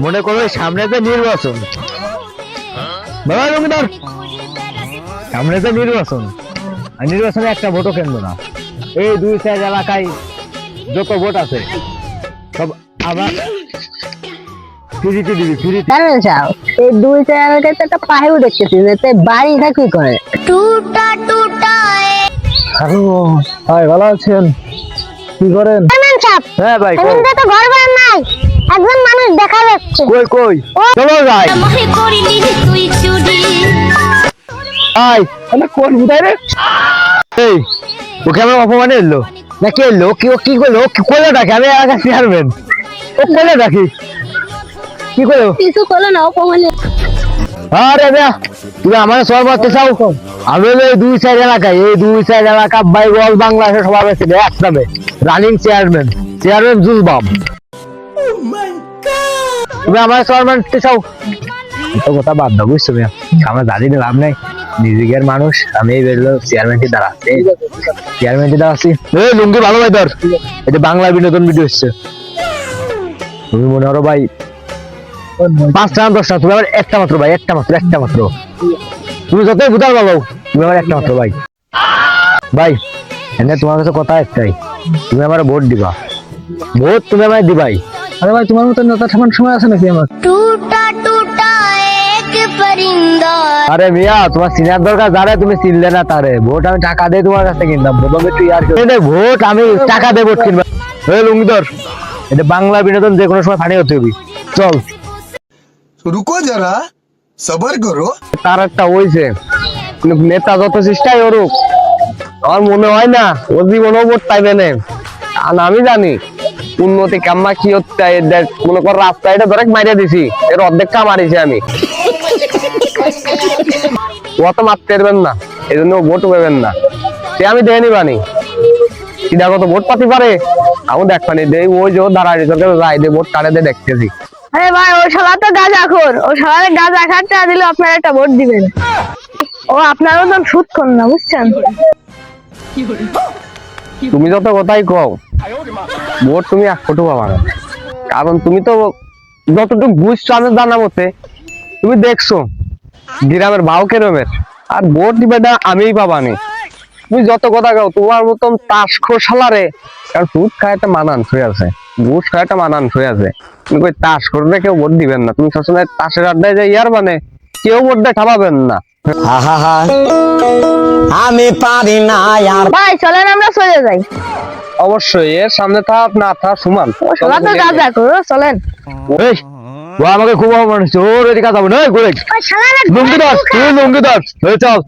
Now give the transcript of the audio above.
মনে করো সামনে তো নির্বাচন, বাবা রঙদার, সামনে তো নির্বাচন, আর নির্বাচনে একটা ভোটও কেন্দ্র না। এই 2-4 এলাকায় যত ভোট আছে সব আবার ফ্রিতে দিবি, ফ্রিতে। জানেন সাহেব, এই 2-4 এলাকায় তো একটা পাহেও দেখতেছি যে বাড়ি কি করে টুটা টুটা। হ্যালো ভাই, ভালো আছেন? কি করেন? জানেন সাহেব, হ্যাঁ ভাই, এমনিতে তো ঘর বাড়ি নাই, একজন মানুষ দেখা যাচ্ছে। কই কই চলো যাই ভাই, আমি কোন বুঝাই রে? এই ওকে আমার অপমানে এলো না, কে এলো? কি ও কি করলো? কি করলো ডাকে? আমি এলাকা চেয়ারম্যান, ও করলো ডাকি কি করলো? কিছু করলো না, অপমানে। আরে না, তুমি আমার সর মারতে চাও? আমি হলো এই 2-4 এলাকায়, এই 2-4 এলাকা বাই অল বাংলাদেশের সবার ছিল এক নামে রানিং চেয়ারম্যান, চেয়ারম্যান জুলবাম। তুমি আমার সর মারতে চাও? তো কথা বাদ দাও, বুঝছো মিয়া? আমার দাদি লাভ নাই, নিজের মানুষ। আমি এই বেরলো চেয়ারম্যানটি দাঁড়াচ্ছি, চেয়ারম্যানটি দাঁড়াচ্ছি। এই লুঙ্গি ভালো ভাই ধর, এটা বাংলা বিনোদন ভিডিও হচ্ছে। তুমি মনে করো ভাই 5টা 10টা, তুমি আমার একটা মাত্র ভাই, একটা মাত্র, একটা মাত্র। তুমি যতই বুঝার বাবু, তুমি আমার একটা মাত্র ভাই। ভাই এনে তোমার কাছে কথা একটাই, তুমি আমার ভোট দিবা, ভোট তুমি আমায় দিবাই। আরে ভাই, তোমার মতো নেতা ঠামান সময় আছে নাকি আমার? টুটা টুটা এক পরিন্দা। আরে মিয়া, তোমার সিনিয়র দরকার যারে, তুমি চিনলে না তারে। ভোট আমি টাকা দিয়ে তোমার কাছে কিনতাম, প্রথমে তুই আর ভোট আমি টাকা দিয়ে ভোট কিনবা। এই লুঙ্গিধর, এটা বাংলা বিনোদন, যে কোনো সময় ফানি হতে হবে। চল रुको जरा सबर करो। তার একটা হইছে, কিন্তু নেতা যত চেষ্টাই করুক আমার মনে হয় না ও জীবনও ভোট পাইবে না। আর আমি জানি উন্নতি কাম্মা কি হচ্ছে, মনে কর রাস্তাটা ধরে মারিয়া দিছি, এর অর্ধেকটা মারিছি আমি। ও তো মারতে পারবেন না, এই জন্য ভোট পাবেন না। সে আমি দেখে নিবানি কিনা কত ভোট পাতি পারে, আমি দেখবানি দেই। ওই যে দাঁড়ায় যাই দে ভোট কাটে দিয়ে দেখতেছি। আরে ভাই, ও শালা তো গাঁজাখোর, ও শালারে গাঁজা খাটটা দিলে আপনারা একটা ভোট দিবেন। ও আপনারও তো সুদ খান না, বুঝছেন? তুমি যত কথাই কও, ভোট তুমি 1 কোটি পাবা না। কারণ তুমি তো যতটুকু বুঝছো আমি জানা মতে, তুমি দেখছো গ্রামের ভাও কেরমের, আর ভোট দিবে না আমিই পাবানি। তুমি যত কথা কও, তোমার মতন তাস খোসালারে, কারণ সুদ খাইতে মানান হয়ে আছে, ঘুষ খাইতে মানান হয়ে আছে। তুমি কই তাস করবে, কেউ ভোট দিবেন না। তুমি সবসময় তাসের আড্ডায় যাই, ইয়ার মানে কেউ ভোট দিয়ে খাওয়াবেন না। আমি পারি না আর। ভাই চলেন আমরা চলে যাই। অবশ্যই এর সামনে থাক না থাক সমান। ও শালা তো গাঁজাখোর, চলেন। এই ও আমাকে খুব অপমান হচ্ছে, ওর এদিকে যাবো না। ঘুরে ও শালারে লুঙ্গি ধর, তুই লুঙ্গি ধর, চল।